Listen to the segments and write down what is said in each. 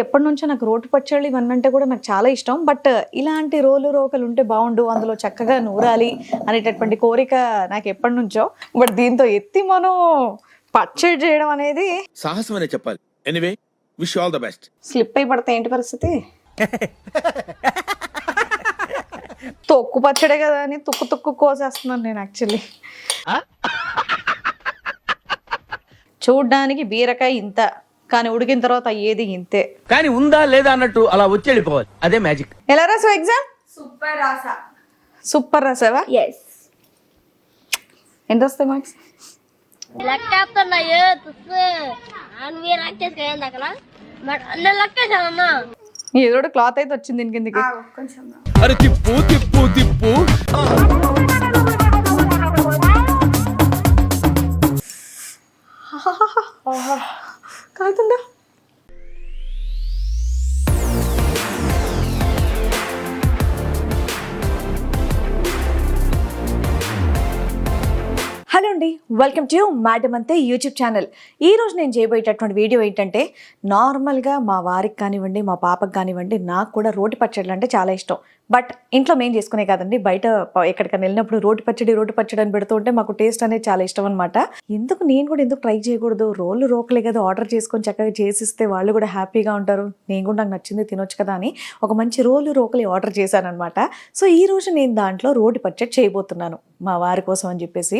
ఎప్పటి నుంచో నాకు రోటి పచ్చళ్ళు ఇవన్నీ అంటే కూడా నాకు చాలా ఇష్టం. బట్ ఇలాంటి రోలు రోకలు ఉంటే బాగుండు, అందులో చక్కగా నూరాలి అనేటటువంటి కోరిక నాకు ఎప్పటి నుంచో. బట్ దీంతో ఎత్తి మనం పచ్చడి చేయడం అనేది సాహసం అనే చెప్పాలి. Anyway, wish all the best. Slip అయి పడితే ఏంటి పరిస్థితి? తొక్కు పచ్చడే కదా అని తుక్కు తుక్కు కోసేస్తున్నాను నేను యాక్చువల్లీ. చూడ్డానికి బీరకాయ ఇంత, కానీ ఉడికిన తర్వాత అయ్యేది ఇంతే. కానీ ఉందా లేదా అన్నట్టు అలా వచ్చి వెళ్ళిపోవాలి, అదే మ్యాజిక్. ఎలా రాసావు ఎగ్జామ్? సూపర్ రాసా. సూపర్ రాసావా? ఎస్. ఎంత వస్తాయి మార్క్స్? లెక్కేస్తున్నాయో నువ్వే రాకేసి కదా అక్కడ నేను లెక్కేసానమ్మా. ఏదో క్లాత్ అయితే వచ్చింది దీని కిందకి. కొంచెం అరే తిప్పు తిప్పు తిప్పు. కాదుందా? హలో అండి, వెల్కమ్ టు మేడం అంతే యూట్యూబ్ ఛానల్. ఈరోజు నేను చేయబోయేటటువంటి వీడియో ఏంటంటే, నార్మల్గా మా వారికి కానివ్వండి, మా పాపకు కానివ్వండి, నాకు కూడా రోటి పచ్చళ్ళు అంటే చాలా ఇష్టం. బట్ ఇంట్లో మేము చేసుకునే కాదండి, బయట ఎక్కడికైనా వెళ్ళినప్పుడు రోటి పచ్చడి అని పెడుతూ ఉంటే మాకు టేస్ట్ అనేది చాలా ఇష్టం అనమాట. నేను కూడా ఎందుకు ట్రై చేయకూడదు, రోళ్ళు రోకలే కదా, ఆర్డర్ చేసుకొని చక్కగా చేసిస్తే వాళ్ళు కూడా హ్యాపీగా ఉంటారు, నేను కూడా నాకు నచ్చింది తినొచ్చు కదా అని ఒక మంచి రోలు రోకలి ఆర్డర్ చేశాను అనమాట. సో ఈరోజు నేను దాంట్లో రోటి పచ్చడి చేయబోతున్నాను మా వారి కోసం అని చెప్పేసి.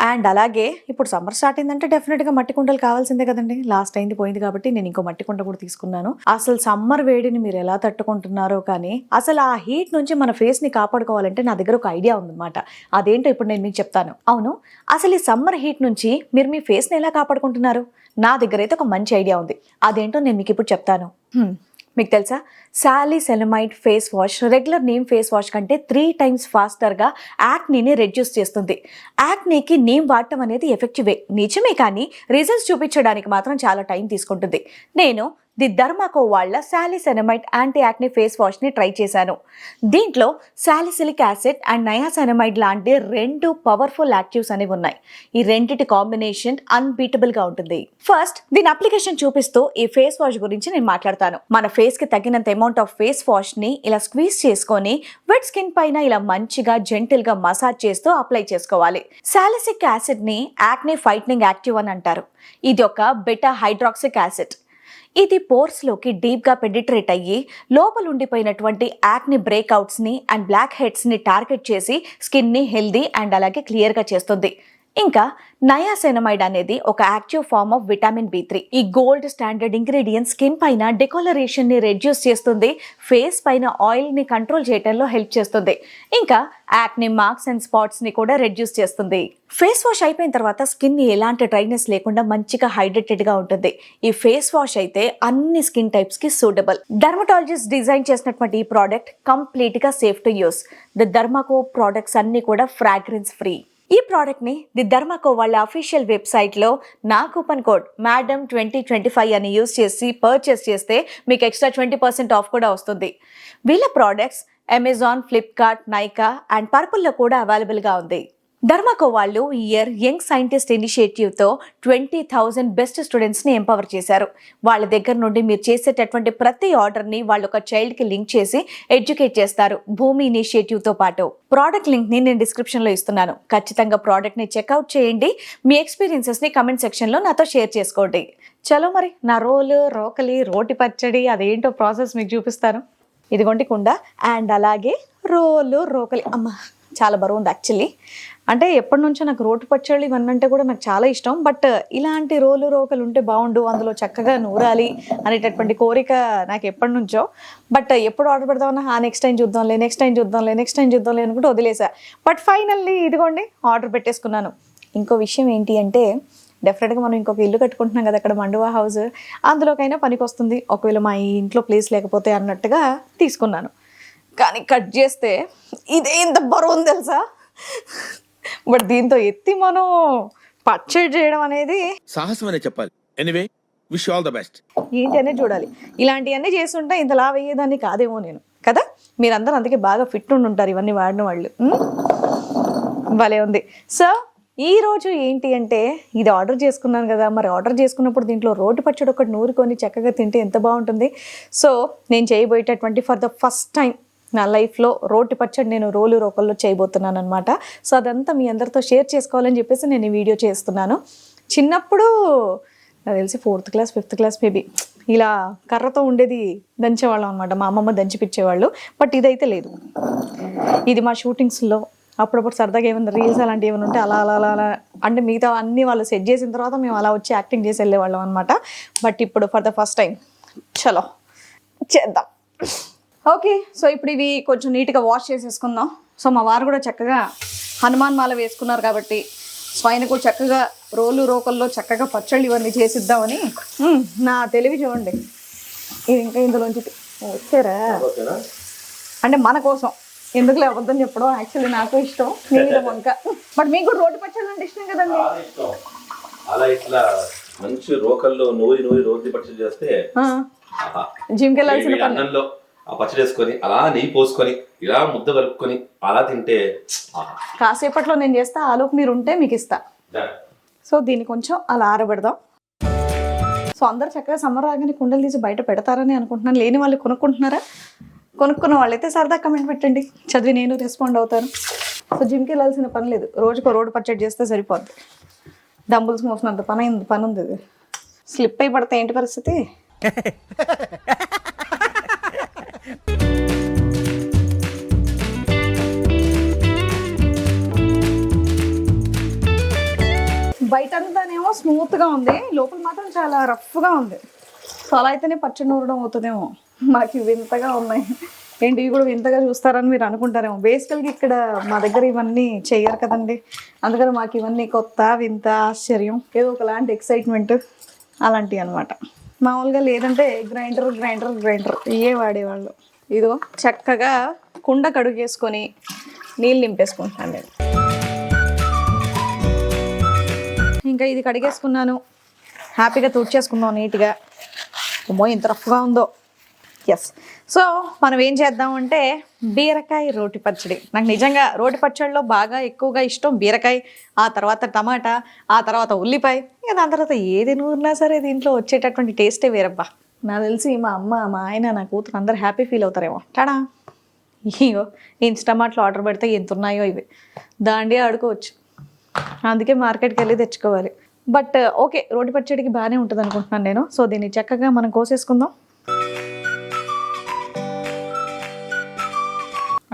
అండ్ అలాగే ఇప్పుడు సమ్మర్ స్టార్ట్ అయిందంటే డెఫినెట్గా మట్టి కుండలు కావాల్సిందే కదండి. లాస్ట్ అయింది పోయింది కాబట్టి నేను ఇంకో మట్టి కుండ కూడా తీసుకున్నాను. అసలు సమ్మర్ వేడిని మీరు ఎలా తట్టుకుంటున్నారో కానీ, అసలు ఆ హీట్ నుంచి మన ఫేస్ని కాపాడుకోవాలంటే నా దగ్గర ఒక ఐడియా ఉందన్నమాట. అదేంటో ఇప్పుడు నేను మీకు చెప్తాను. అవును, అసలు ఈ సమ్మర్ హీట్ నుంచి మీరు మీ ఫేస్ని ఎలా కాపాడుకుంటున్నారు? నా దగ్గర అయితే ఒక మంచి ఐడియా ఉంది. అదేంటో నేను మీకు ఇప్పుడు చెప్తాను. మీకు తెలుసా, salicylamide face wash regular neem face wash కంటే 3 times ఫాస్టర్గా యాక్నీని రెడ్యూస్ చేస్తుంది. యాక్నీకి నీమ్ వాడటం అనేది ఎఫెక్టివే నిజమే, కానీ రిజల్ట్స్ చూపించడానికి మాత్రం చాలా టైం తీసుకుంటుంది. నేను ది డర్మాకో వాళ్ళ సాలిసిలమైడ్ యాంటీ యాక్నీ ఫేస్ వాష్ని ట్రై చేశాను. దీంట్లో సాలిసిలిక్ యాసిడ్ అండ్ నయాసినమైడ్ లాంటి 2 పవర్ఫుల్ యాక్టివ్స్ అనేవి ఉన్నాయి. ఈ రెండిటి కాంబినేషన్ అన్బీటబుల్గా ఉంటుంది. ఫస్ట్ దీని అప్లికేషన్ చూపిస్తూ ఈ ఫేస్ వాష్ గురించి నేను మాట్లాడతాను. మన ఫేస్కి తగినంత అమౌంట్ ఆఫ్ ఫేస్ వాష్ని ఇలా స్క్వీజ్ చేసుకొని వెట్ స్కిన్ పైన ఇలా మంచిగా జెంటిల్గా మసాజ్ చేస్తూ అప్లై చేసుకోవాలి. సాలిసిలిక్ యాసిడ్ని యాక్నీ ఫైటింగ్ యాక్టివ్ అని అంటారు. ఇది ఒక బెటా హైడ్రాక్సిక్ యాసిడ్. ఇది పోర్స్లోకి డీప్గా పెనిట్రేట్ అయ్యి లోపల ఉండిపోయినటువంటి యాక్ని బ్రేక్అవుట్స్ని అండ్ బ్లాక్ హెడ్స్ని టార్గెట్ చేసి స్కిన్ని హెల్దీ అండ్ అలాగే క్లియర్గా చేస్తుంది. ఇంకా నయాసినమైడ్ అనేది ఒక active form of vitamin B3. ఈ గోల్డ్ స్టాండర్డ్ ఇంగ్రీడియంట్ స్కిన్ పైన డికలరేషన్ ని రెడ్యూస్ చేస్తుంది, ఫేస్ పైన ఆయిల్ ని కంట్రోల్ చేయడంలో హెల్ప్ చేస్తుంది, ఇంకా యాక్ని మార్క్స్ అండ్ స్పాట్స్ ని కూడా రెడ్యూస్ చేస్తుంది. ఫేస్ వాష్ అయిపోయిన తర్వాత స్కిన్ ని ఎలాంటి డ్రైనెస్ లేకుండా మంచిగా హైడ్రేటెడ్ గా ఉంటుంది. ఈ ఫేస్ వాష్ అయితే అన్ని స్కిన్ టైప్స్ కి సూటబుల్. డర్మటాలజిస్ట్ డిజైన్ చేసినటువంటి ఈ ప్రోడక్ట్ కంప్లీట్ గా safe to use. The Dermaco products అన్ని కూడా ఫ్రాగ్రెన్స్ ఫ్రీ. ఈ ప్రోడక్ట్ని ది డర్మాకో వాళ్ళ అఫీషియల్ వెబ్సైట్లో నా కూపన్ కోడ్ MADAM2025 అని యూజ్ చేసి పర్చేస్ చేస్తే మీకు ఎక్స్ట్రా 20% ఆఫ్ కూడా వస్తుంది. వీళ్ళ products Amazon, Flipkart, Nykaa and పర్పుల్లో కూడా అవైలబుల్గా ఉంది. డర్మాకో వాళ్ళు ఈ ఇయర్ యంగ్ సైంటిస్ట్ ఇనిషియేటివ్తో 20,000 బెస్ట్ స్టూడెంట్స్ని ఎంపవర్ చేశారు. వాళ్ళ దగ్గర నుండి మీరు చేసేటటువంటి ప్రతి ఆర్డర్ని వాళ్ళు ఒక చైల్డ్కి లింక్ చేసి ఎడ్యుకేట్ చేస్తారు, భూమి ఇనిషియేటివ్తో పాటు. ప్రోడక్ట్ లింక్ని నేను డిస్క్రిప్షన్లో ఇస్తున్నాను. ఖచ్చితంగా ప్రోడక్ట్ని చెక్అవుట్ చేయండి. మీ ఎక్స్పీరియన్సెస్ని కమెంట్ సెక్షన్లో నాతో షేర్ చేసుకోండి. చలో మరి నా రోలు రోకలి రోటి పచ్చడి అదేంటో ప్రాసెస్ మీకు చూపిస్తాను. ఇదిగోండి కుండ అండ్ అలాగే రోలు రోకలి. అమ్మ చాలా బరువు ఉంది యాక్చువల్లీ. అంటే ఎప్పటి నుంచో నాకు రోటి పచ్చళ్ళు ఇవన్నీ అంటే కూడా నాకు చాలా ఇష్టం. బట్ ఇలాంటి రోలు రోకలు ఉంటే బాగుండు, అందులో చక్కగా నూరాలి అనేటటువంటి కోరిక నాకు ఎప్పటి నుంచో. బట్ ఎప్పుడు ఆర్డర్ పెడదామన్నా నెక్స్ట్ టైం చూద్దాంలే అనుకుంటూ వదిలేసా. బట్ ఫైనల్లీ ఇదిగోండి ఆర్డర్ పెట్టేసుకున్నాను. ఇంకో విషయం ఏంటి అంటే, డెఫినెట్గా మనం ఇంకొక ఇల్లు కట్టుకుంటున్నాం కదా అక్కడ, మండువా హౌస్, అందులోకైనా పనికి వస్తుంది ఒకవేళ మా ఇంట్లో ప్లేస్ లేకపోతే అన్నట్టుగా తీసుకున్నాను. కానీ కట్ చేస్తే ఇదే ఇంత బరువు ఉంది తెలుసా. బట్ దీంతో ఎత్తి మనం పచ్చడి చేయడం అనేది సాహసం అనే చెప్పాలి. Anyway, wish all the best. ఏంటి అనేది చూడాలి. ఇలాంటివన్నీ చేస్తుంటే ఇంత లావ్ అయ్యేదాన్ని కాదేమో నేను కదా. మీరందరూ అందుకే బాగా ఫిట్ ఉండి ఉంటారు ఇవన్నీ వాడిన వాళ్ళు. భలే ఉంది. సో ఈ రోజు ఏంటి అంటే ఇది ఆర్డర్ చేసుకున్నాను కదా, మరి ఆర్డర్ చేసుకున్నప్పుడు దీంట్లో రోటి పచ్చడి ఒకటి నూరుకొని చక్కగా తింటే ఎంత బాగుంటుంది. సో నేను చేయబోయేటటువంటి ఫర్ ద ఫస్ట్ టైం నా లైఫ్లో రోటి పచ్చడి నేను రోకల్లో చేయబోతున్నాను అనమాట. సో అదంతా మీ అందరితో షేర్ చేసుకోవాలని చెప్పేసి నేను ఈ వీడియో చేస్తున్నాను. చిన్నప్పుడు నాకు తెలిసి 4th class 5th class maybe ఇలా కర్రతో ఉండేది దంచేవాళ్ళం అనమాట, మా అమ్మమ్మ దంచిపిచ్చేవాళ్ళు. బట్ ఇదైతే లేదు. ఇది మా షూటింగ్స్లో అప్పుడప్పుడు సరదాగా ఏమైనా రీల్స్ అలాంటివి ఏమైనా ఉంటే అలా అలా అలా అంటే మిగతా అన్నీ వాళ్ళు సెట్ చేసిన తర్వాత మేము అలా వచ్చి యాక్టింగ్ చేసి వెళ్ళేవాళ్ళం అనమాట. బట్ ఇప్పుడు ఫర్ ద ఫస్ట్ టైం చలో చేద్దాం. ఓకే, సో ఇప్పుడు ఇవి కొంచెం నీట్గా వాష్ చేసేసుకుందాం. సో మా వారు కూడా చక్కగా హనుమాన్ మాల వేసుకున్నారు కాబట్టి సో ఆయన కూడా చక్కగా రోకల్లో చక్కగా పచ్చళ్ళు ఇవన్నీ చేసిద్దామని నా తెలివి చూడండి. ఇది ఇంకా ఇందులోంచి వచ్చారా అంటే మన కోసం ఎందుకులే అబద్ధం చెప్పడం. యాక్చువల్లీ నాకు ఇష్టం నీళ్ళ వంక, బట్ మీకు కూడా రోటి పచ్చళ్ళు అంటే ఇష్టం కదండి. అలా ఇట్లా మంచి రోకల్లో నూరి రోటి పచ్చడి చేస్తే జిమ్కి వెళ్ళాల్సిన పని. అన్నంలో ఆ పచ్చడి వేసుకొని అలా నెయ్యి పోసుకొని ఇలా ముద్ద కలుపుకొని అలా తింటే కాసేపట్లో నేను చేస్తా, ఆలోపు మీరు ఉంటే మీకు ఇస్తా. సో దీన్ని కొంచెం అలా ఆరబెడదాం. సో అందరు చక్కగా సమ్మర్ రాగానే కుండలు తీసి బయట పెడతారని అనుకుంటున్నాను. లేని వాళ్ళు కొనుక్కుంటున్నారా? కొనుక్కున్న వాళ్ళైతే సరదా కమెంట్ పెట్టండి, చదివి నేను రెస్పాండ్ అవుతాను. సో జిమ్కి వెళ్ళాల్సిన పని లేదు, రోజుకో రోడ్డు పచ్చడి చేస్తే సరిపోద్ది. డంబుల్స్ మోసినంత పని ఉంది. ఇది స్లిప్ అయి పడితే ఏంటి పరిస్థితి? బయట అంతానేమో స్మూత్గా ఉంది, లోపల మాత్రం చాలా రఫ్గా ఉంది. సో అలా అయితేనే పచ్చడి నూరడం అవుతుందేమో. మాకు వింతగా ఉన్నాయి ఏంటి, ఇవి కూడా వింతగా చూస్తారని మీరు అనుకుంటారేమో. బేసికల్గా ఇక్కడ మా దగ్గర ఇవన్నీ చెయ్యరు కదండి, అందుకని మాకు ఇవన్నీ కొత్త వింత ఆశ్చర్యం, ఏదో ఒకలాంటి ఎక్సైట్మెంట్ అలాంటివి అనమాట. మామూలుగా లేదంటే గ్రైండర్ ఇవే వాడేవాళ్ళు. ఇదో చక్కగా కుండ కడుగేసుకొని నీళ్ళు నింపేసుకుంటాను నేను. ఇంకా ఇది కడిగేసుకున్నాను, హ్యాపీగా తుడిచేసుకుందాం నీట్గా. అమ్మో ఎంత రఫ్గా ఉందో. ఎస్, సో మనం ఏం చేద్దామంటే బీరకాయ రోటి పచ్చడి. నాకు నిజంగా రోటి పచ్చడిలో బాగా ఎక్కువగా ఇష్టం బీరకాయ, ఆ తర్వాత టమాటా, ఆ తర్వాత ఉల్లిపాయ. ఇక దాని తర్వాత ఏది నూరినా సరే దీంట్లో వచ్చేటటువంటి టేస్టే వేరబ్బా. నాకు తెలిసి మా అమ్మ, మా ఆయన, నా కూతురు అందరు హ్యాపీ ఫీల్ అవుతారేమో. టాడా, ఇగో ఇన్స్టామార్ట్లో ఆర్డర్ పెడితే ఎంత ఉన్నాయో ఇవి, దాండియా ఆడుకోవచ్చు. అందుకే మార్కెట్కి వెళ్ళి తెచ్చుకోవాలి. బట్ ఓకే, రోటి పచ్చడికి బాగానే ఉంటుంది అనుకుంటున్నాను నేను. సో దీన్ని చక్కగా మనం కోసేసుకుందాం.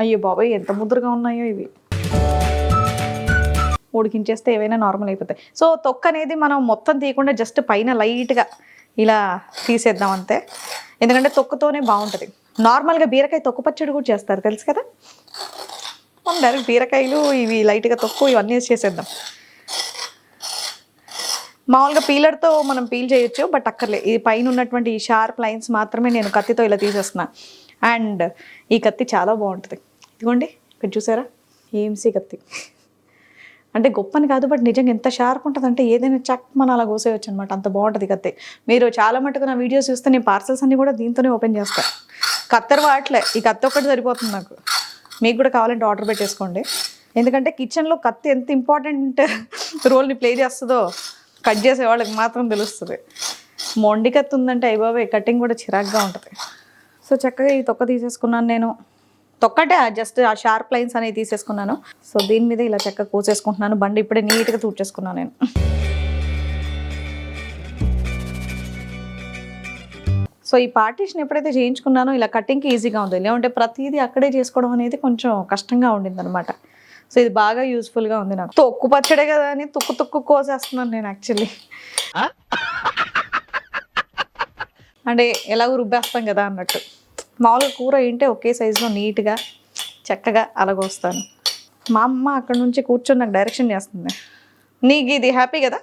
అయ్యో బాబాయ్ ఎంత ముద్దుగా ఉన్నాయో ఇవి. ఉడికించేస్తే ఏవైనా నార్మల్ అయిపోతాయి. సో తొక్క అనేది మనం మొత్తం తీయకుండా జస్ట్ పైన లైట్గా ఇలా తీసేద్దాం అంతే, ఎందుకంటే తొక్కతోనే బాగుంటుంది. నార్మల్గా బీరకాయ తొక్కు పచ్చడి కూడా చేస్తారు తెలుసు కదా. మనం డైరెక్ట్ బీరకాయలు ఇవి లైట్గా తొక్కు ఇవన్నీ చేసేద్దాం. మామూలుగా పీలర్తో మనం పీల్ చేయొచ్చు, బట్ అక్కర్లే. ఇది పైన ఉన్నటువంటి ఈ షార్ప్ లైన్స్ మాత్రమే నేను కత్తితో ఇలా తీసేస్తున్నాను. అండ్ ఈ కత్తి చాలా బాగుంటుంది. ఇదిగోండి ఇక్కడ చూసారా, ఏఎంసీ కత్తి. అంటే గొప్పని కాదు, బట్ నిజంగా ఎంత షార్ప్ ఉంటుంది అంటే ఏదైనా చక్ మన అలా కోసేయచ్చు అనమాట, అంత బాగుంటుంది కత్తి. మీరు చాలా మటుకు నా వీడియోస్ చూస్తే నేను పార్సల్స్ అన్నీ కూడా దీంతోనే ఓపెన్ చేస్తాను. కత్తెర వాడలే, ఈ కత్తి ఒక్కటి సరిపోతుంది నాకు. మీకు కూడా కావాలంటే ఆర్డర్ పెట్టేసుకోండి, ఎందుకంటే కిచెన్లో కత్తి ఎంత ఇంపార్టెంట్ రోల్ని ప్లే చేస్తుందో కట్ చేసే వాళ్ళకి మాత్రం తెలుస్తుంది. మొండి కత్తి ఉందంటే అయ్యబాబే కటింగ్ కూడా చిరాగ్గా ఉంటుంది. సో చక్కగా ఈ తొక్క తీసేసుకున్నాను నేను. తొక్కటే జస్ట్ ఆ షార్ప్ లైన్స్ అనేవి తీసేసుకున్నాను. సో దీని మీద ఇలా చక్కగా కోసేసుకుంటున్నాను. బండి ఇప్పుడే నీట్గా తూడ్చేసుకున్నాను నేను. సో ఈ పార్టీషన్ ఎప్పుడైతే చేయించుకున్నానో ఇలా కటింగ్కి ఈజీగా ఉంది, లేదంటే ప్రతిదీ అక్కడే చేసుకోవడం అనేది కొంచెం కష్టంగా ఉండింది అనమాట. సో ఇది బాగా యూస్ఫుల్గా ఉంది నాకు. తొక్కు పచ్చడే కదా అని తుక్కు కోసేస్తున్నాను నేను యాక్చువల్లీ. అంటే ఎలాగో రుబ్బేస్తాం కదా అన్నట్టు. మామూలుగా కూర ఏంటంటే ఒకే సైజులో నీట్గా చక్కగా అలాగొస్తాను. మా అమ్మ అక్కడ నుంచి కూర్చొని నాకు డైరెక్షన్ చేస్తుంది. నీకు ఇది హ్యాపీ కదా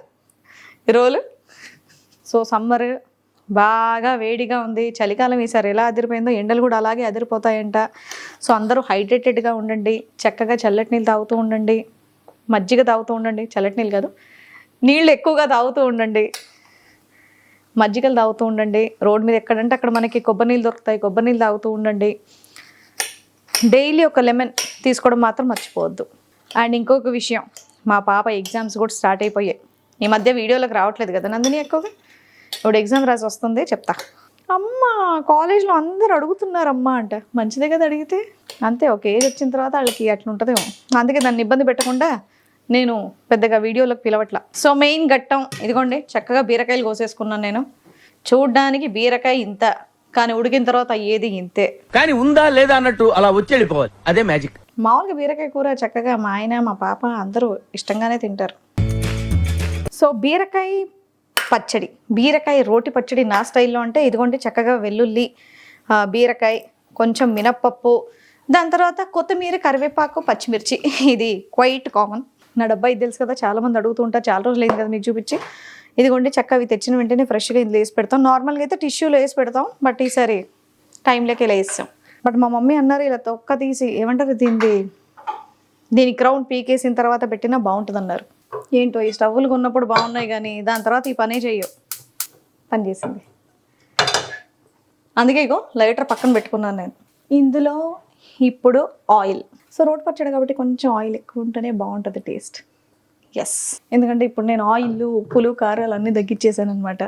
రోలు. సో సమ్మర్ బాగా వేడిగా ఉంది, చలికాలం ఈసారి ఎలా అదిరిపోయిందో, ఎండలు కూడా అలాగే అదిరిపోతాయంట. సో అందరూ హైడ్రేటెడ్గా ఉండండి, చక్కగా చల్లటి నీళ్ళు తాగుతూ ఉండండి, మజ్జిగ తాగుతూ ఉండండి. చల్లటి నీళ్ళు కాదు, నీళ్ళు ఎక్కువగా తాగుతూ ఉండండి, మజ్జిగలు తాగుతూ ఉండండి. రోడ్ మీద ఎక్కడంటే అక్కడ మనకి కొబ్బరి నీళ్ళు దొరుకుతాయి, కొబ్బరి నీళ్ళు తాగుతూ ఉండండి. డైలీ ఒక లెమన్ తీసుకోవడం మాత్రం మర్చిపోవద్దు. అండ్ ఇంకొక విషయం, మా పాప ఎగ్జామ్స్ కూడా స్టార్ట్ అయిపోయాయి. ఈ మధ్య వీడియోలకు రావట్లేదు కదా నందిని ఎక్కువగా. ఇప్పుడు ఎగ్జామ్ రాసి వస్తుంది చెప్తా. అమ్మ కాలేజ్లో అందరు అడుగుతున్నారమ్మా అంట. మంచిదే కదా అడిగితే. అంతే ఒక ఏజ్ వచ్చిన తర్వాత వాళ్ళకి అట్లా ఉంటుందేమో. అందుకే దాన్ని ఇబ్బంది పెట్టకుండా నేను పెద్దగా వీడియోలకు పిలవట్లా. సో మెయిన్ ఘట్టం ఇదిగోండి, చక్కగా బీరకాయలు కోసేసుకున్నాను నేను. చూడ్డానికి బీరకాయ ఇంత, కానీ ఉడికిన తర్వాత అయ్యేది ఇంతే. కానీ ఉందా లేదా అన్నట్టు అలా వచ్చి వెళ్ళిపోవాలి. అదే మ్యాజిక్. మామూలుగా బీరకాయ కూర చక్కగా మా ఆయన మా పాప అందరూ ఇష్టంగానే తింటారు. సో బీరకాయ పచ్చడి, బీరకాయ రోటి పచ్చడి నా స్టైల్లో అంటే ఇదిగోండి చక్కగా వెల్లుల్లి, బీరకాయ, కొంచెం మినప్పప్పు, దాని తర్వాత కొత్తిమీర, కరివేపాకు, పచ్చిమిర్చి. ఇది క్వైట్ కామన్. నా డబ్బా ఇది తెలుసు కదా, చాలామంది అడుగుతూ ఉంటారు. చాలా రోజులు అయింది కదా మీకు చూపించి. ఇదిగోండి చక్కగా అవి తెచ్చిన వెంటనే ఫ్రెష్గా ఇందులో వేసి పెడతాం. నార్మల్గా అయితే టిష్యూలో వేసి పెడతాం, బట్ ఈసారి టైంలోకి ఇలా వేస్తాం. బట్ మా మమ్మీ అన్నారు ఇలా తొక్క తీసి ఏమంటారు దీని క్రౌన్ పీకేసిన తర్వాత పెట్టినా బాగుంటుంది అన్నారు. ఏంటో ఈ స్టవ్లు కొన్నప్పుడు బాగున్నాయి కానీ దాని తర్వాత ఈ పనే చెయ్యవు. పని చేసింది. అందుకే ఇగో లైటర్ పక్కన పెట్టుకున్నాను నేను. ఇందులో ఇప్పుడు ఆయిల్. సో రోటి పచ్చడి కాబట్టి కొంచెం ఆయిల్ ఎక్కువ ఉంటేనే బాగుంటుంది టేస్ట్. ఎస్, ఎందుకంటే ఇప్పుడు నేను ఆయిల్, ఉప్పులు, కారాలు అన్నీ తగ్గించేసాను అనమాట.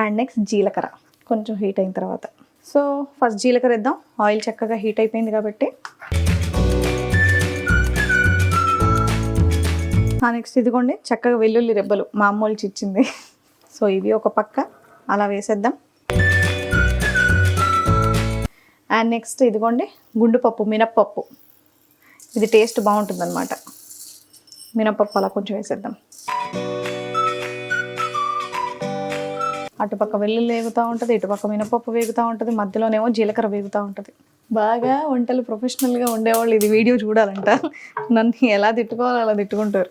అండ్ నెక్స్ట్ జీలకర్ర కొంచెం హీట్ అయిన తర్వాత. సో ఫస్ట్ జీలకర్ర వేద్దాం. ఆయిల్ చక్కగా హీట్ అయిపోయింది కాబట్టి. నెక్స్ట్ ఇదిగోండి చక్కగా వెల్లుల్లి రెబ్బలు మా అమ్మోళ్ళు ఇచ్చింది. సో ఇవి ఒక పక్క అలా వేసేద్దాం. అండ్ నెక్స్ట్ ఇదిగోండి గుండుపప్పు, మినప్పప్పు. ఇది టేస్ట్ బాగుంటుంది అనమాట. మినప్పప్పు అలా కొంచెం వేసేద్దాం. అటుపక్క వెల్లుల్లి వేగుతూ ఉంటుంది, ఇటుపక్క మినపప్పు వేగుతూ ఉంటుంది, మధ్యలోనేమో జీలకర్ర వేగుతూ ఉంటుంది. బాగా వంటలు ప్రొఫెషనల్గా ఉండేవాళ్ళు ఇది వీడియో చూడాలంట. నన్ను ఎలా తిట్టుకోవాలో అలా తిట్టుకుంటారు.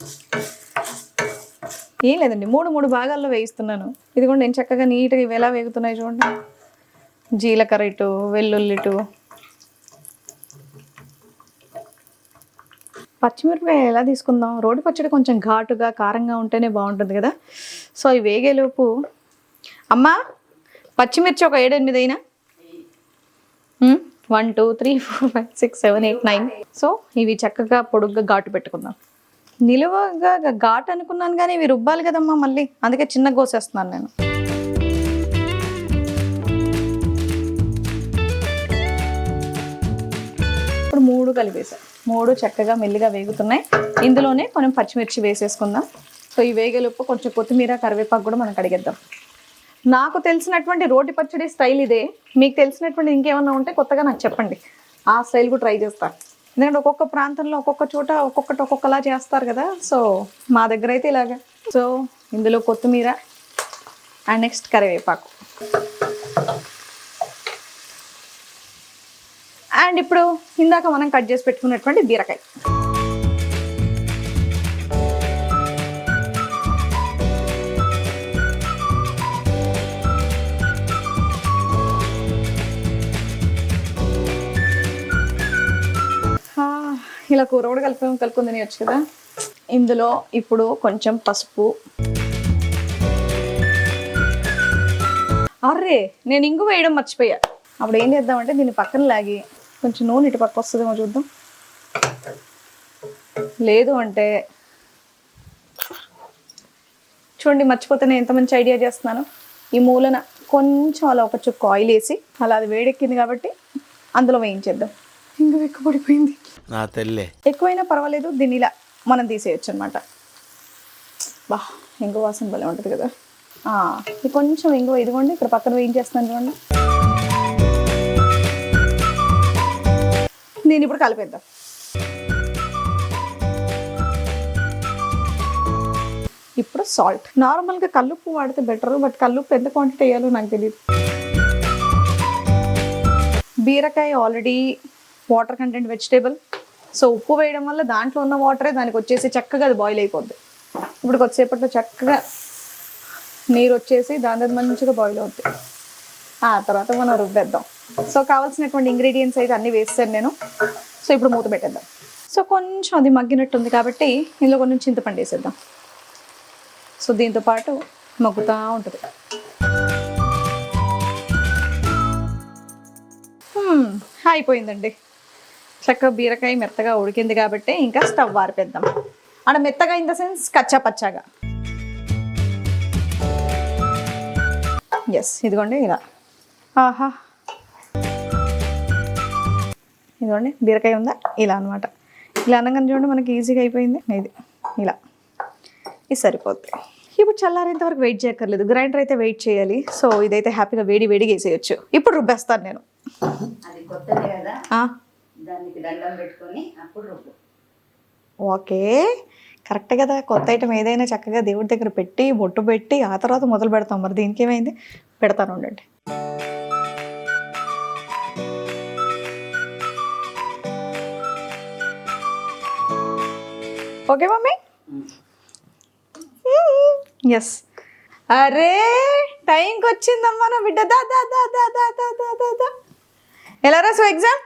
ఏం లేదండి, మూడు భాగాల్లో వేయిస్తున్నాను. ఇదిగోండి నేను చక్కగా నీట్గా ఇవి ఎలా వేగుతున్నాయి చూడండి. జీలకర్ర ఇటు, వెల్లుల్లి ఇటు, పచ్చిమిరపకాయ ఎలా తీసుకుందాం. రోటి పచ్చడి కొంచెం ఘాటుగా కారంగా ఉంటేనే బాగుంటుంది కదా. సో ఇవి వేగేలోపు అమ్మా పచ్చిమిర్చి ఒక 7-8 అయినా. 1 2 3 4 5 6 7 8 9. సో ఇవి చక్కగా పొడుగ్గా ఘాటు పెట్టుకుందాం. నిలువగా ఘాటు అనుకున్నాను కానీ ఇవి రుబ్బాలి కదమ్మా మళ్ళీ, అందుకే చిన్నగా కోసేస్తున్నాను నేను. ఇప్పుడు 3 కలిపేసాను. 3 చక్కగా మెల్లిగా వేగుతున్నాయి. ఇందులోనే కొంచెం పచ్చిమిర్చి వేసేసుకుందాం. సో ఈ వేగేలోపు కొంచెం కొత్తిమీర, కరివేపాకు కూడా మనం కడిగేద్దాం. నాకు తెలిసినటువంటి రోటి పచ్చడి స్టైల్ ఇదే. మీకు తెలిసినటువంటి ఇంకేమన్నా ఉంటే కొత్తగా నాకు చెప్పండి, ఆ స్టైల్ కూడా ట్రై చేస్తాను. ఎందుకంటే ఒక్కొక్క ప్రాంతంలో ఒక్కొక్క చోట ఒక్కొక్కలా చేస్తారు కదా. సో మా దగ్గర అయితే ఇలాగా. సో ఇందులో కొత్తిమీర అండ్ నెక్స్ట్ కరివేపాకు. అండ్ ఇప్పుడు ఇందాక మనం కట్ చేసి పెట్టుకున్నటువంటి బీరకాయ. ఇలా కూర కూడా కలుపుకొని తినేయచ్చు కదా. ఇందులో ఇప్పుడు కొంచెం పసుపు. అర్రే నేను ఇంగు వేయడం మర్చిపోయా. అప్పుడు ఏం చేద్దామంటే దీన్ని పక్కన లాగి కొంచెం నూనె ఇటు పక్క వస్తుందేమో చూద్దాం. లేదు అంటే చూడండి, మర్చిపోతే నేను ఎంత మంచి ఐడియా చేస్తున్నాను. ఈ మూలన కొంచెం అలా ఒక చుక్క ఆయిల్ వేసి అలా అది వేడెక్కింది కాబట్టి అందులో వేయించేద్దాం. ఇంగు ఎక్కువడిపోయింది నా తల్లే. ఎక్కువైనా పర్వాలేదు, దీన్ని ఇలా మనం తీసేయచ్చు అనమాట. బా ఇంగు వాసన భలే ఉంటుంది కదా. ఇది కొంచెం ఇంగువ ఇదిగోండి ఇక్కడ పక్కన వేయించేస్తాను చూడండి. దీన్ని ఇప్పుడు కలిపేద్దాం. ఇప్పుడు సాల్ట్. నార్మల్గా కల్లుప్పు వాడితే బెటర్, బట్ కల్లుప్పు ఎంత క్వాంటిటీ వేయాలో నాకు తెలియదు. బీరకాయ already water content vegetable. So ఉప్పు వేయడం వల్ల దాంట్లో ఉన్న వాటరే దానికి వచ్చేసి చక్కగా అది బాయిల్ అయిపోద్ది. ఇప్పుడు కొద్దిసేపట్లో చక్కగా నీరు వచ్చేసి దాని మంచిగా బాయిల్ అవుతుంది. ఆ తర్వాత మనం రుబ్బేద్దాం. సో కావాల్సినటువంటి ఇంగ్రీడియంట్స్ అయితే అన్నీ వేస్తాను నేను. సో ఇప్పుడు మూత పెట్టేద్దాం. సో కొంచెం అది మగ్గినట్టుంది కాబట్టి ఇందులో కొంచెం చింతపండు వేసేద్దాం. సో దీంతో పాటు మగ్గుతూ ఉంటుంది. అయిపోయిందండి. చక్కగా బీరకాయ మెత్తగా ఉడికింది కాబట్టి ఇంకా స్టవ్ ఆరిపేద్దాం. ఆడ మెత్తగా in the sense kachcha పచ్చాగా. Yes, ఇదిగోండి ఇలా. ఆహా, ఇదిగోండి బీరకాయ ఉందా, ఇలా అనమాట. ఇలా అనగానే చూడండి మనకి ఈజీగా అయిపోయింది. ఇది ఇలా, ఇది సరిపోద్ది. ఇప్పుడు చల్లారేంత వరకు వెయిట్ చేయక్కర్లేదు. గ్రైండర్ అయితే వెయిట్ చేయాలి. సో ఇదైతే హ్యాపీగా వేడిగా వేసేయచ్చు. ఇప్పుడు రుబ్బేస్తాను నేను. అది కొత్తదే కదా, ఆ, దానికి దండం పెట్టుకొని అప్పుడు రుబ్బు. ఓకే, కరెక్ట్ కదా. కొత్త ఐటమ్ ఏదైనా చక్కగా దేవుడి దగ్గర పెట్టి బొట్టు పెట్టి ఆ తర్వాత మొదలు పెడతాం. మరి దీనికి ఏమైంది, పెడతాను ఉండండి. Okay mummy, yes. అరే టైంకి వచ్చిందమ్మా నా బిడ్డ. దా దా దా దా దా దా దా దా దా. ఎలా రాసావు ఎగ్జామ్?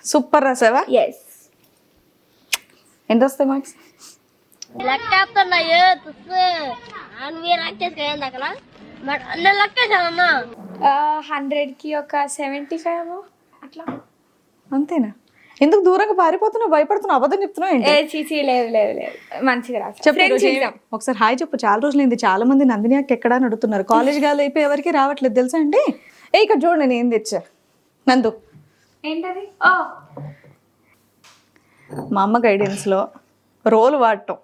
సూపర్ రాసావా? ఎస్. ఎంత వస్తాయి మార్క్స్? లెక్క చెప్తున్నా నువ్వే రాకేష్ కదా అక్కడ నేను లెక్కేసానన్నా. 100కి ఒక 75 అట్లా. అంతేనా? ఎందుకు దూరంగా పారిపోతున్నావు, భయపడుతున్నావు, అబద్ధం చెప్తున్నావు ఏంటి? చీచీ లేదు లేదు లేదు, మంచిగా రాసా. చెప్పు, Friends ఈరోజు exam. ఒకసారి హాయ్ చెప్పు. చాలా రోజులైంది. చాలా మంది నందిని అక్క ఎక్కడా అని అడుగుతున్నారు. కాలేజ్ గాలి అయిపోయి ఎవరికి రావట్లేదు తెలుసా అండి. ఇక్కడ చూడు నేను ఏం తెచ్చా. నందు, ఏంటది? మా అమ్మ గైడెన్స్లో రోల్ వాడటం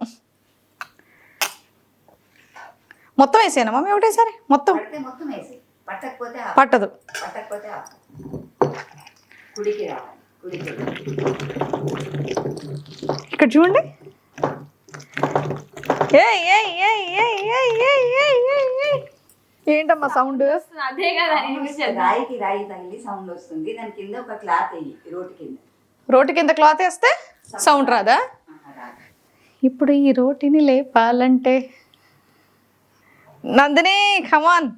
మొత్తం వేసాను మమ్మీ ఒకటేసారి. మొత్తం పడితే మొత్తం వేసి, పట్టకపోతే ఆపు. పట్టదు. పట్టకపోతే ఆపు. కుడికి రావాలి, కుడికి. ఇక్కడ చూడండి. ఏయ్ ఏయ్ ఏయ్ ఏయ్ ఏయ్ ఏయ్ ఏయ్ ఏయ్ ఏయ్. ఏంటమ్మా సౌండ్? అదే కదా నేను చెప్పాను. రాయికి రాయి తగిలి సౌండ్ వస్తుంది. దాని కింద ఒక క్లాత్ వేయి, రోడ్డు కింద. రోటి కింద క్లాత్ వేస్తే సౌండ్ రాదా? రాదు. ఇప్పుడు ఈ రోటిని లేపాలంటే నందిని కమాన్.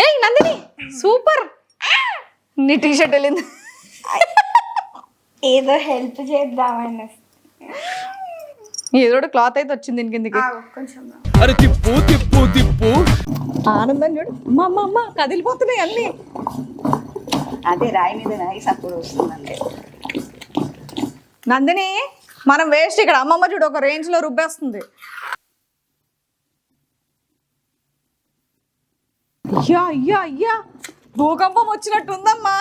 ఏయ్ నందిని సూపర్. నీ టీషర్ట్ వెళ్ళింది. ఏదో హెల్ప్ చేద్దామని ఏదో క్లాత్ అయితే వచ్చింది దీని కిందకి. కొంచెం అరే తిప్పు తిప్పు తిప్పు. ఆనందం చూడు. అమ్మ అమ్మ అమ్మ కదిలిపోతున్నాయి అన్నీ. అదే రాయి మీద రాయి సప్పుడు వస్తుందంటే. నందిని మనం వేస్ట్. ఇక్కడ అమ్మమ్మ చూడు ఒక రేంజ్ లో రుబ్బేస్తుంది. అయ్యా అయ్యా అయ్యా, భూకంపం వచ్చినట్టు ఉందమ్మా.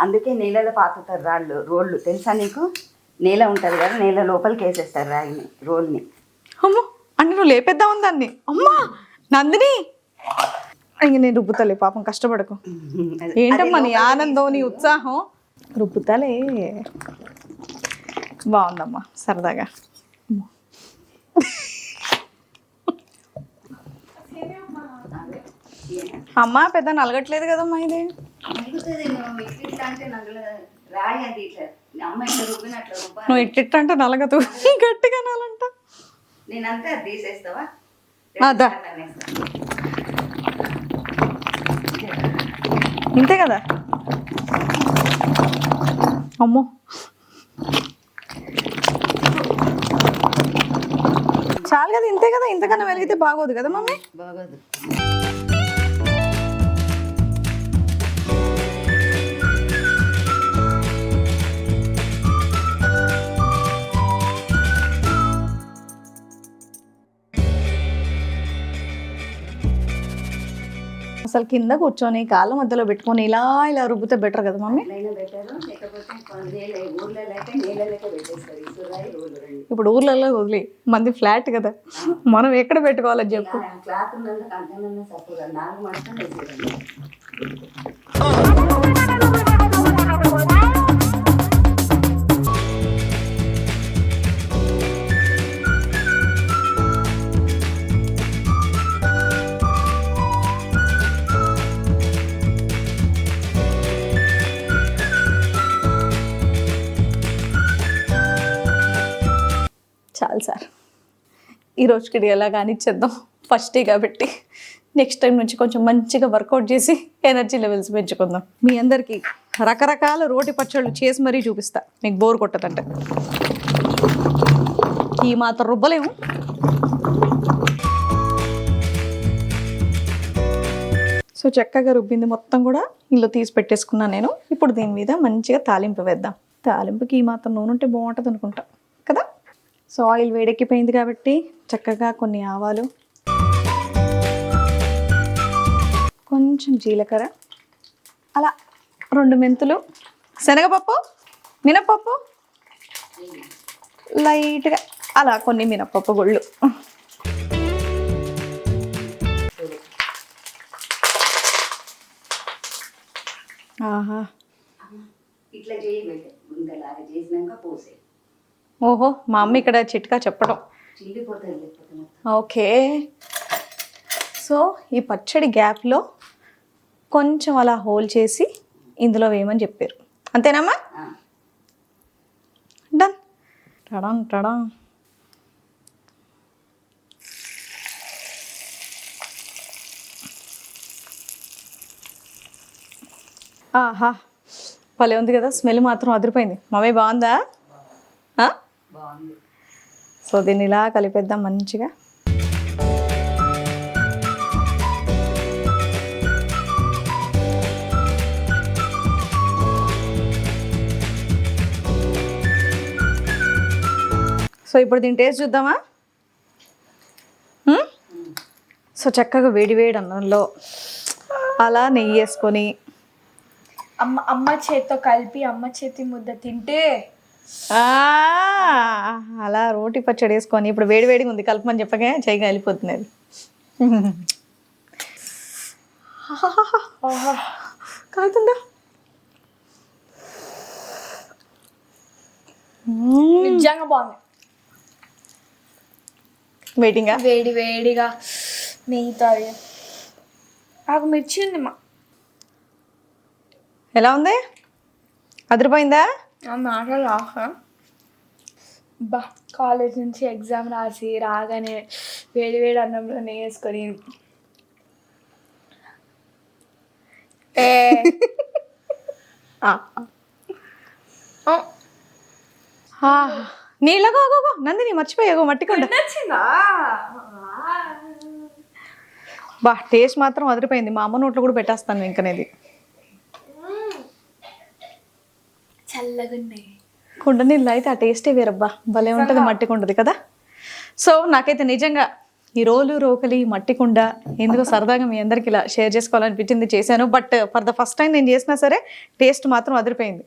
అందుకే నీళ్ళలో పాతుతారు రోళ్ళు తెలుసా నీకు? నేల ఉంటుంది కదా, నేల లోపలికి వేసేస్తారు రాయిని, రోల్ని. అమ్మో, అంటే నువ్వు లేపేద్దాం దాన్ని. అమ్మా నందిని, ఇంక నేను రుబ్బుతలే పాపం, కష్టపడకు. ఏంటమ్మా నీ ఆనందం, నీ ఉత్సాహం. రుబ్బుతలే. బాగుందమ్మా సరదాగా. అమ్మా పెద్ద నలగట్లేదు కదమ్మా ఇది. రాయి అది ఇట్లా అమ్మ ఇట్లా రుబ్బిన అట్లా రుబ్బా. నువ్వు ఇట్టిట్ట అంటే నలగదు, గట్టిగా నాలంట. నేనంతా తీసేస్తావా? అదా ఇంతే కదా. అమ్మో చాలు కదా, ఇంతే కదా. ఇంతకన్నా వెలిగితే బాగోదు కదా మమ్మీ. బాగోదు. అసలు కింద కూర్చొని కాళ్ళ మధ్యలో పెట్టుకొని ఇలా ఇలా రుబ్బితే బెటర్ కదా మమ్మీ. ఎట్లయినా బెటరు. లేకపోతే ఊర్లో లేక నీళ్ళ లెక్క పెట్టేస్తారు. ఇసురాయి రోడ్లు రెండు. ఇప్పుడు ఊర్లలో వదిలి మంది ఫ్లాట్ కదా, మనం ఎక్కడ పెట్టుకోవాలని చెప్పు. క్లాత్ ఉన్నందుకు అంతనన్నా సపోగా 4 మడతలు వేసేదండి. చాలు సార్, ఈ రోజుకి ఇది ఎలా కానిచ్చేద్దాం. ఫస్ట్ డే కాబట్టి నెక్స్ట్ టైం నుంచి కొంచెం మంచిగా వర్కౌట్ చేసి ఎనర్జీ లెవెల్స్ పెంచుకుందాం. మీ అందరికీ రకరకాల రోటి పచ్చళ్ళు చేసి మరీ చూపిస్తా, మీకు బోర్ కొట్టదంటే. ఈ మాత్రం రుబ్బలేము. సో చక్కగా రుబ్బింది మొత్తం కూడా ఇందులో తీసి పెట్టేసుకున్నాను నేను. ఇప్పుడు దీని మీద మంచిగా తాలింపు వేద్దాం. తాలింపుకి ఈ మాత్రం నూనె ఉంటే బాగుంటుంది అనుకుంటా కదా. సో ఆయిల్ వేడెక్కిపోయింది కాబట్టి చక్కగా కొన్ని ఆవాలు, కొంచెం జీలకర్ర, అలా 2 మెంతులు, శనగపప్పు, మినపప్పు, లైట్గా అలా కొన్ని మినపప్పు గుళ్ళు. ఆహా, ఇట్లా చేయబెట్టే ముందలాగా చేసినాక పోసే. ఓహో, మా అమ్మ ఇక్కడ చిట్కా చెప్పడం. చిల్లిపోతుంది లేకపోతే మొత్తం. ఓకే, సో ఈ పచ్చడి గ్యాప్లో కొంచెం అలా హోల్ చేసి ఇందులో వేయమని చెప్పారు, అంతేనమ్మా? ఆ. డన్. టడం టడం. ఆహా, భలే ఉంది కదా, స్మెల్ మాత్రం అదిరిపోయింది. మమ్మీ బాగుందా? ఆ? బాగుంది. సో దీన్ని ఇలా కలిపేద్దాం మంచిగా. సో ఇప్పుడు దీని టేస్ట్ చూద్దామా? సో చక్కగా వేడి వేడి అన్నంలో అలా నెయ్యి వేసుకొని అమ్మ చేతితో కలిపి అమ్మ చేతి ముద్ద తింటే ఆ, అలా రోటి పచ్చడి వేసుకొని ఇప్పుడు వేడి వేడిగా ఉంది కలపమని చెప్పగా చేయగా వెళ్ళిపోతుంది అది. కాదుందా? నిజంగా బాగుంది. వెయిటింగా? వేడి వేడిగా నెయ్యితో నాకు మిర్చి ఉంది మా ఎలా ఉంది? అదిరిపోయిందా? ఆ మాటలు రాక బా కాలేజ్ నుంచి ఎగ్జామ్ రాసి రాగానే వేడి వేడి అన్నంలో నెయ్యి వేసుకొని నీళ్ళగా నందిని మర్చిపోయాగో మట్టికొండ. నచ్చిందా? బా టేస్ట్ మాత్రం అదిరిపోయింది. మా అమ్మ నోట్లో కూడా పెట్టేస్తాను ఇంకనేది. చల్లగా ఉన్నాయి. కుండ నీళ్ళు అయితే ఆ టేస్టే వేరబ్బా, భలే ఉంటుంది మట్టి కుండది కదా. సో నాకైతే నిజంగా ఈ రోకలి మట్టి కుండ ఎందుకో సరదాగా మీ అందరికి ఇలా షేర్ చేసుకోవాలనిపించింది, చేశాను. But for the first time నేను చేసినా సరే టేస్ట్ మాత్రం అదిరిపోయింది.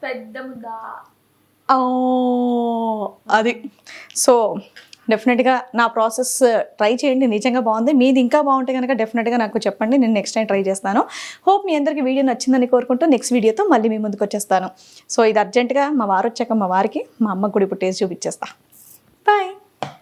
పెద్ద ముద్ద అది. సో డెఫినెట్గా నా ప్రాసెస్ ట్రై చేయండి, నిజంగా బాగుంది. మీది ఇంకా బాగుంటే కనుక డెఫినెట్గా నాకు చెప్పండి, నేను నెక్స్ట్ టైం ట్రై చేస్తాను. హోప్ మీ అందరికీ వీడియో నచ్చిందని కోరుకుంటూ నెక్స్ట్ వీడియోతో మళ్ళీ మీ ముందుకు వచ్చేస్తాను. సో ఇది అర్జెంటుగా మా వారు వచ్చాక మా వారికి మా అమ్మ కూడా ఇప్పుడు టేస్ట్ చూపించేస్తా. బాయ్.